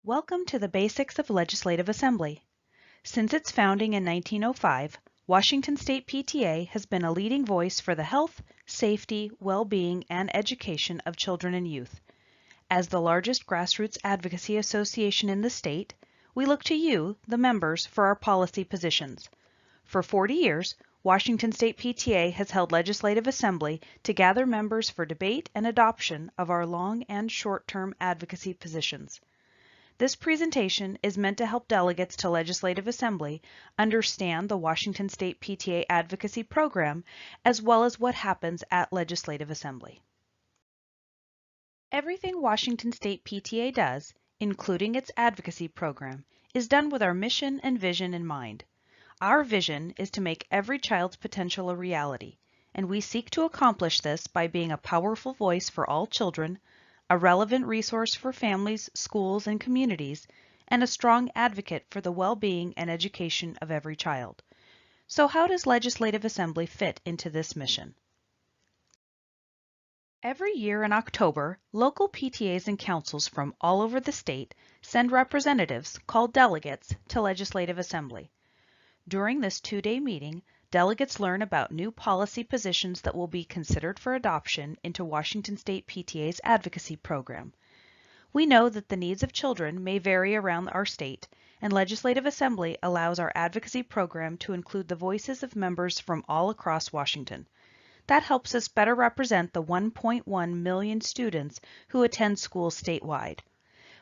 Welcome to the Basics of Legislative Assembly. Since its founding in 1905, Washington State PTA has been a leading voice for the health, safety, well-being, and education of children and youth. As the largest grassroots advocacy association in the state, we look to you, the members, for our policy positions. For 40 years, Washington State PTA has held Legislative Assembly to gather members for debate and adoption of our long and short-term advocacy positions. This presentation is meant to help delegates to Legislative Assembly understand the Washington State PTA Advocacy Program, as well as what happens at Legislative Assembly. Everything Washington State PTA does, including its advocacy program, is done with our mission and vision in mind. Our vision is to make every child's potential a reality, and we seek to accomplish this by being a powerful voice for all children, a relevant resource for families, schools, and communities, and a strong advocate for the well-being and education of every child. So how does Legislative Assembly fit into this mission? Every year in October, local PTAs and councils from all over the state send representatives, called delegates, to Legislative Assembly. During this two-day meeting, delegates learn about new policy positions that will be considered for adoption into Washington State PTA's advocacy program. We know that the needs of children may vary around our state, and Legislative Assembly allows our advocacy program to include the voices of members from all across Washington. That helps us better represent the 1.1 million students who attend schools statewide.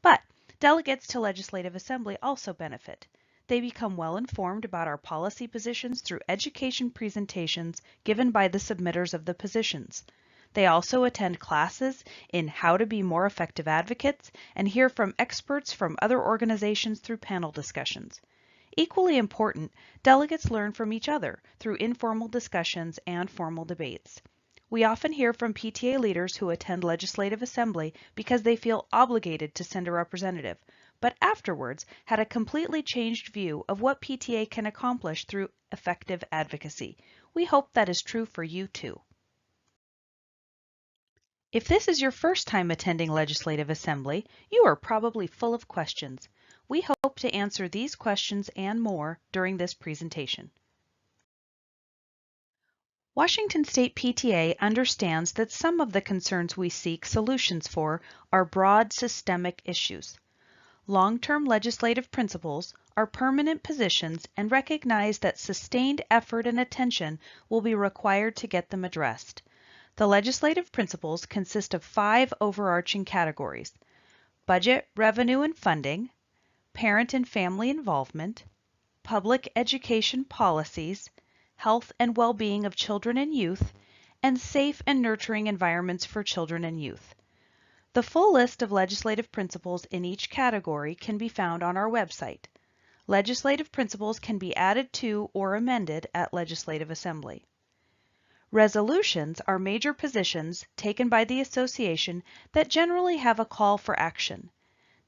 But delegates to Legislative Assembly also benefit. They become well informed about our policy positions through education presentations given by the submitters of the positions. They also attend classes in how to be more effective advocates and hear from experts from other organizations through panel discussions. Equally important, delegates learn from each other through informal discussions and formal debates. We often hear from PTA leaders who attend Legislative Assembly because they feel obligated to send a representative, but afterwards had a completely changed view of what PTA can accomplish through effective advocacy. We hope that is true for you too. If this is your first time attending Legislative Assembly, you are probably full of questions. We hope to answer these questions and more during this presentation. Washington State PTA understands that some of the concerns we seek solutions for are broad systemic issues. Long-term legislative principles are permanent positions and recognize that sustained effort and attention will be required to get them addressed. The legislative principles consist of 5 overarching categories: budget, revenue, and funding, parent and family involvement, public education policies, health and well-being of children and youth, and safe and nurturing environments for children and youth. The full list of legislative principles in each category can be found on our website. Legislative principles can be added to or amended at Legislative Assembly. Resolutions are major positions taken by the association that generally have a call for action.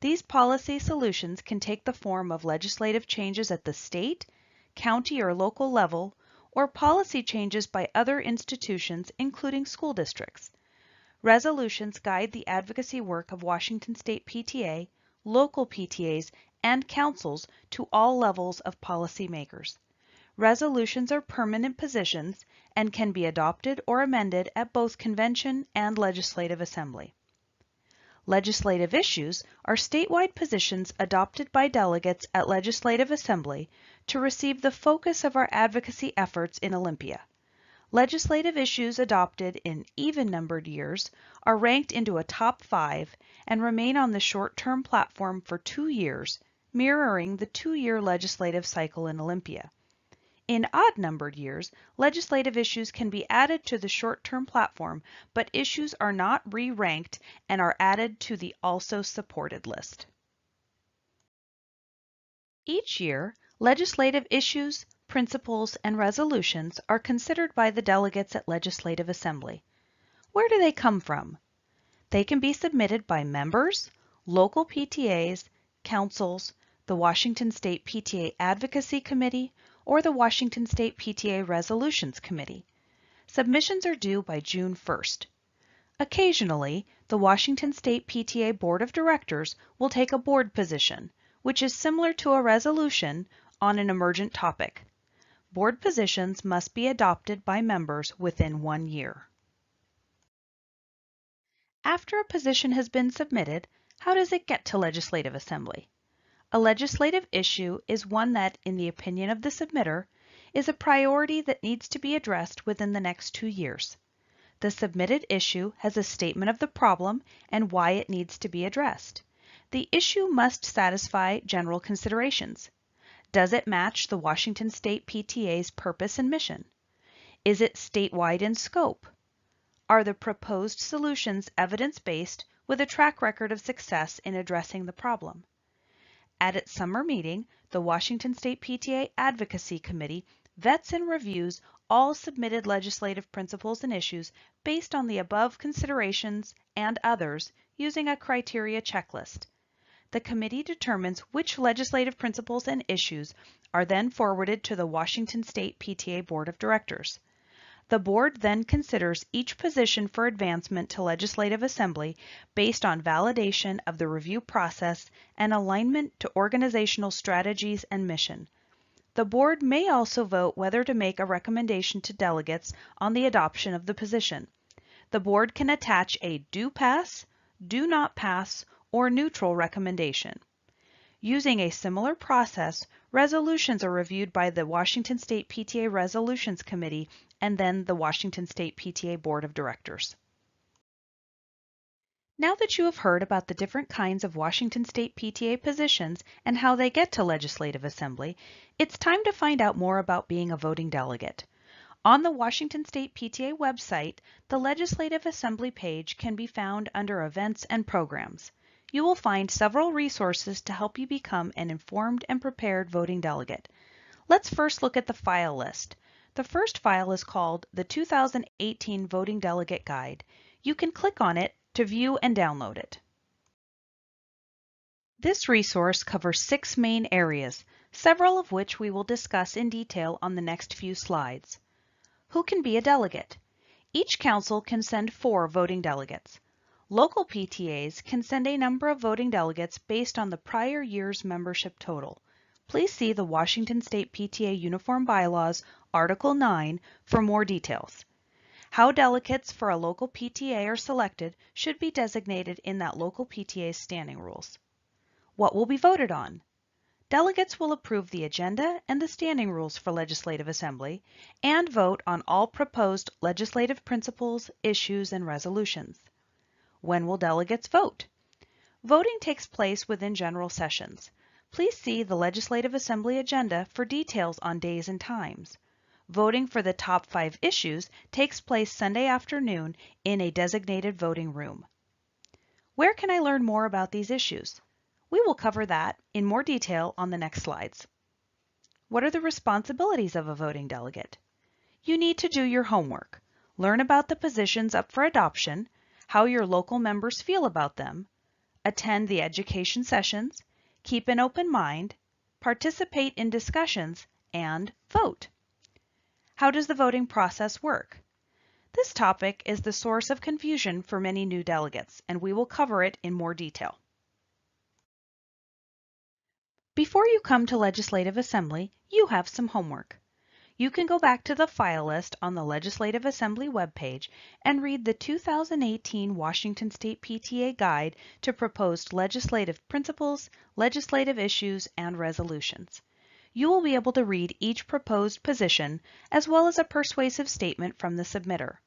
These policy solutions can take the form of legislative changes at the state, county, or local level, or policy changes by other institutions, including school districts. Resolutions guide the advocacy work of Washington State PTA, local PTAs, and councils to all levels of policymakers. Resolutions are permanent positions and can be adopted or amended at both convention and Legislative Assembly. Legislative issues are statewide positions adopted by delegates at Legislative Assembly to receive the focus of our advocacy efforts in Olympia. Legislative issues adopted in even-numbered years are ranked into a top 5 and remain on the short-term platform for 2 years, mirroring the 2-year legislative cycle in Olympia. In odd-numbered years, legislative issues can be added to the short-term platform, but issues are not re-ranked and are added to the also supported list. Each year, legislative issues, principles, and resolutions are considered by the delegates at Legislative Assembly. Where do they come from? They can be submitted by members, local PTAs, councils, the Washington State PTA Advocacy Committee, or the Washington State PTA Resolutions Committee. Submissions are due by June 1st. Occasionally, the Washington State PTA Board of Directors will take a board position, which is similar to a resolution on an emergent topic. Board positions must be adopted by members within 1 year. After a position has been submitted, how does it get to Legislative Assembly? A legislative issue is one that, in the opinion of the submitter, is a priority that needs to be addressed within the next 2 years. The submitted issue has a statement of the problem and why it needs to be addressed. The issue must satisfy general considerations. Does it match the Washington State PTA's purpose and mission? Is it statewide in scope? Are the proposed solutions evidence-based with a track record of success in addressing the problem? At its summer meeting, the Washington State PTA Advocacy Committee vets and reviews all submitted legislative principles and issues based on the above considerations and others using a criteria checklist. The committee determines which legislative principles and issues are then forwarded to the Washington State PTA Board of Directors. The board then considers each position for advancement to Legislative Assembly based on validation of the review process and alignment to organizational strategies and mission. The board may also vote whether to make a recommendation to delegates on the adoption of the position. The board can attach a do pass, do not pass, or neutral recommendation. Using a similar process, resolutions are reviewed by the Washington State PTA Resolutions Committee and then the Washington State PTA Board of Directors. Now that you have heard about the different kinds of Washington State PTA positions and how they get to Legislative Assembly, it's time to find out more about being a voting delegate. On the Washington State PTA website, the Legislative Assembly page can be found under Events and Programs. You will find several resources to help you become an informed and prepared voting delegate. Let's first look at the file list. The first file is called the 2018 Voting Delegate Guide. You can click on it to view and download it. This resource covers 6 main areas, several of which we will discuss in detail on the next few slides. Who can be a delegate? Each council can send 4 voting delegates. Local PTAs can send a number of voting delegates based on the prior year's membership total. Please see the Washington State PTA Uniform Bylaws, Article 9, for more details. How delegates for a local PTA are selected should be designated in that local PTA's standing rules. What will be voted on? Delegates will approve the agenda and the standing rules for Legislative Assembly and vote on all proposed legislative principles, issues, and resolutions. When will delegates vote? Voting takes place within general sessions. Please see the Legislative Assembly agenda for details on days and times. Voting for the top 5 issues takes place Sunday afternoon in a designated voting room. Where can I learn more about these issues? We will cover that in more detail on the next slides. What are the responsibilities of a voting delegate? You need to do your homework. Learn about the positions up for adoption, how your local members feel about them, attend the education sessions, keep an open mind, participate in discussions, and vote. How does the voting process work? This topic is the source of confusion for many new delegates, and we will cover it in more detail. Before you come to Legislative Assembly, you have some homework. You can go back to the file list on the Legislative Assembly webpage and read the 2018 Washington State PTA Guide to Proposed Legislative Principles, Legislative Issues, and Resolutions. You will be able to read each proposed position as well as a persuasive statement from the submitter.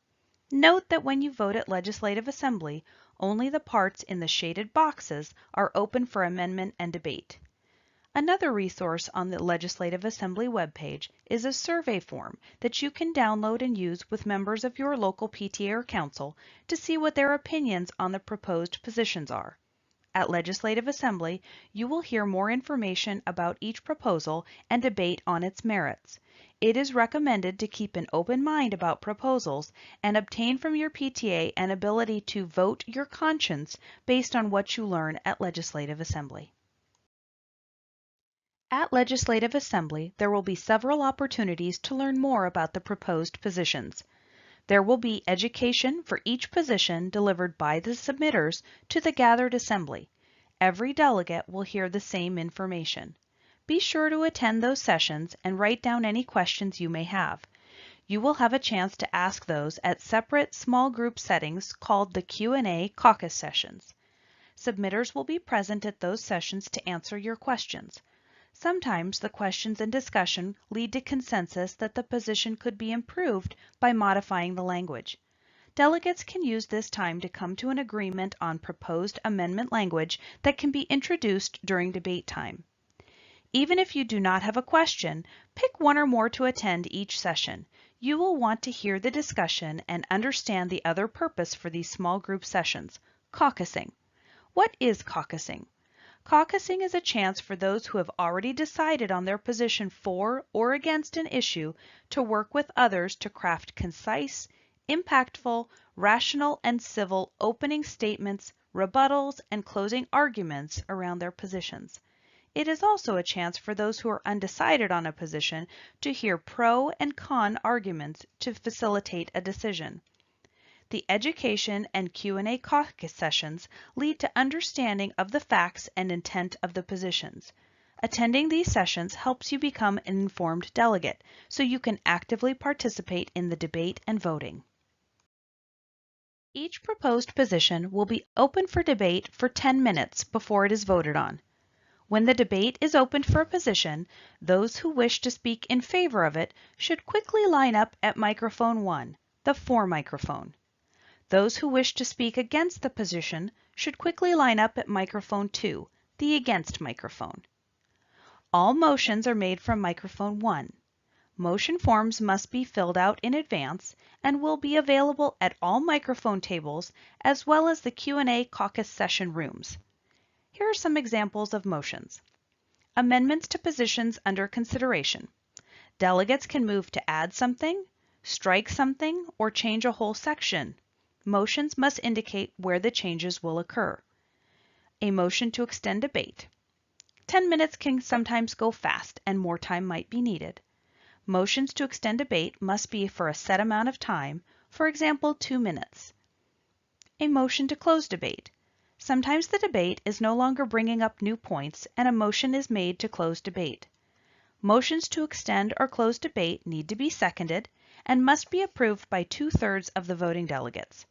Note that when you vote at Legislative Assembly, only the parts in the shaded boxes are open for amendment and debate. Another resource on the Legislative Assembly webpage is a survey form that you can download and use with members of your local PTA or council to see what their opinions on the proposed positions are. At Legislative Assembly, you will hear more information about each proposal and debate on its merits. It is recommended to keep an open mind about proposals and obtain from your PTA an ability to vote your conscience based on what you learn at Legislative Assembly. At Legislative Assembly, there will be several opportunities to learn more about the proposed positions. There will be education for each position delivered by the submitters to the gathered assembly. Every delegate will hear the same information. Be sure to attend those sessions and write down any questions you may have. You will have a chance to ask those at separate small group settings called the Q&A caucus sessions. Submitters will be present at those sessions to answer your questions. Sometimes the questions and discussion lead to consensus that the position could be improved by modifying the language. Delegates can use this time to come to an agreement on proposed amendment language that can be introduced during debate time. Even if you do not have a question, pick one or more to attend each session. You will want to hear the discussion and understand the other purpose for these small group sessions, caucusing. What is caucusing? Caucusing is a chance for those who have already decided on their position for or against an issue to work with others to craft concise, impactful, rational, and civil opening statements, rebuttals, and closing arguments around their positions. It is also a chance for those who are undecided on a position to hear pro and con arguments to facilitate a decision. The education and Q&A caucus sessions lead to understanding of the facts and intent of the positions. Attending these sessions helps you become an informed delegate, so you can actively participate in the debate and voting. Each proposed position will be open for debate for 10 minutes before it is voted on. When the debate is opened for a position, those who wish to speak in favor of it should quickly line up at microphone 1, the for microphone. Those who wish to speak against the position should quickly line up at microphone 2, the against microphone. All motions are made from microphone 1. Motion forms must be filled out in advance and will be available at all microphone tables as well as the Q&A caucus session rooms. Here are some examples of motions. Amendments to positions under consideration. Delegates can move to add something, strike something, or change a whole section. Motions must indicate where the changes will occur. A motion to extend debate. 10 minutes can sometimes go fast and more time might be needed. Motions to extend debate must be for a set amount of time, for example 2 minutes. A motion to close debate. Sometimes the debate is no longer bringing up new points and a motion is made to close debate. Motions to extend or close debate need to be seconded and must be approved by 2/3 of the voting delegates.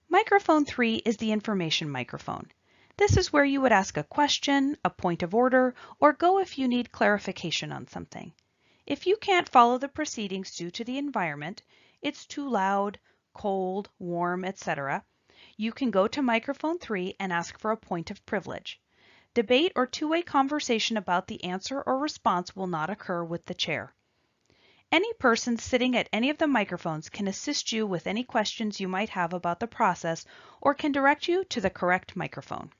Microphone 3 is the information microphone. This is where you would ask a question, a point of order, or go if you need clarification on something. If you can't follow the proceedings due to the environment, it's too loud, cold, warm, etc., you can go to microphone 3 and ask for a point of privilege. Debate or two-way conversation about the answer or response will not occur with the chair. Any person sitting at any of the microphones can assist you with any questions you might have about the process or can direct you to the correct microphone.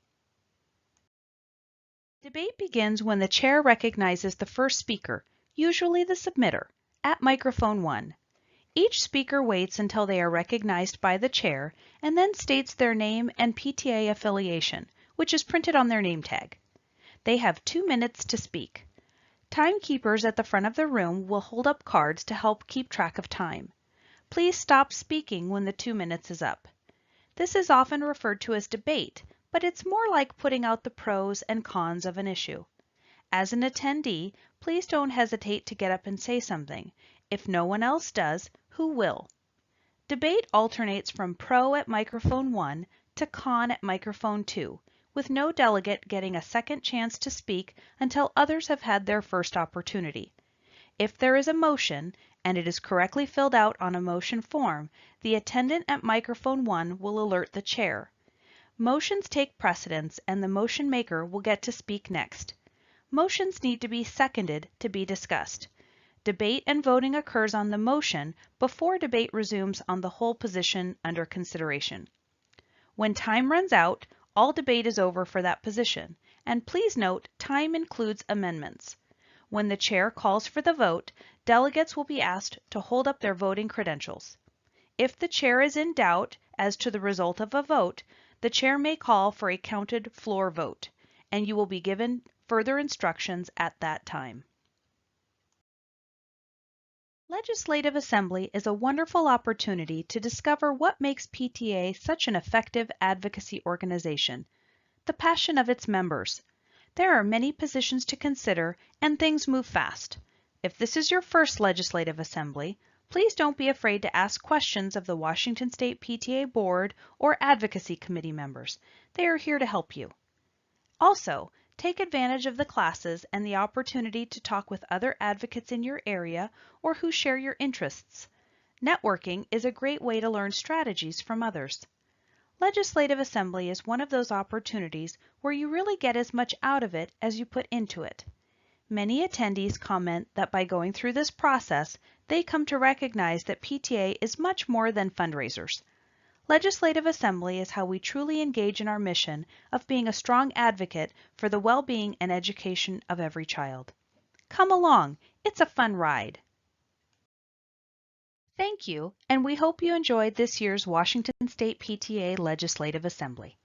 Debate begins when the chair recognizes the first speaker, usually the submitter, at microphone 1. Each speaker waits until they are recognized by the chair and then states their name and PTA affiliation, which is printed on their name tag. They have 2 minutes to speak. Timekeepers at the front of the room will hold up cards to help keep track of time. Please stop speaking when the 2 minutes is up. This is often referred to as debate, but it's more like putting out the pros and cons of an issue. As an attendee, please don't hesitate to get up and say something. If no one else does, who will? Debate alternates from pro at microphone 1 to con at microphone 2, with no delegate getting a second chance to speak until others have had their first opportunity. If there is a motion, and it is correctly filled out on a motion form, the attendant at microphone 1 will alert the chair. Motions take precedence and the motion maker will get to speak next. Motions need to be seconded to be discussed. Debate and voting occurs on the motion before debate resumes on the whole position under consideration. When time runs out, all debate is over for that position, and please note time includes amendments. When the chair calls for the vote, delegates will be asked to hold up their voting credentials. If the chair is in doubt as to the result of a vote, the chair may call for a counted floor vote, and you will be given further instructions at that time. Legislative Assembly is a wonderful opportunity to discover what makes PTA such an effective advocacy organization, the passion of its members. There are many positions to consider and things move fast. If this is your first Legislative Assembly, please don't be afraid to ask questions of the Washington State PTA Board or Advocacy Committee members. They are here to help you. Also, take advantage of the classes and the opportunity to talk with other advocates in your area or who share your interests. Networking is a great way to learn strategies from others. Legislative Assembly is one of those opportunities where you really get as much out of it as you put into it. Many attendees comment that by going through this process, they come to recognize that PTA is much more than fundraisers. Legislative Assembly is how we truly engage in our mission of being a strong advocate for the well-being and education of every child. Come along, it's a fun ride. Thank you, and we hope you enjoyed this year's Washington State PTA Legislative Assembly.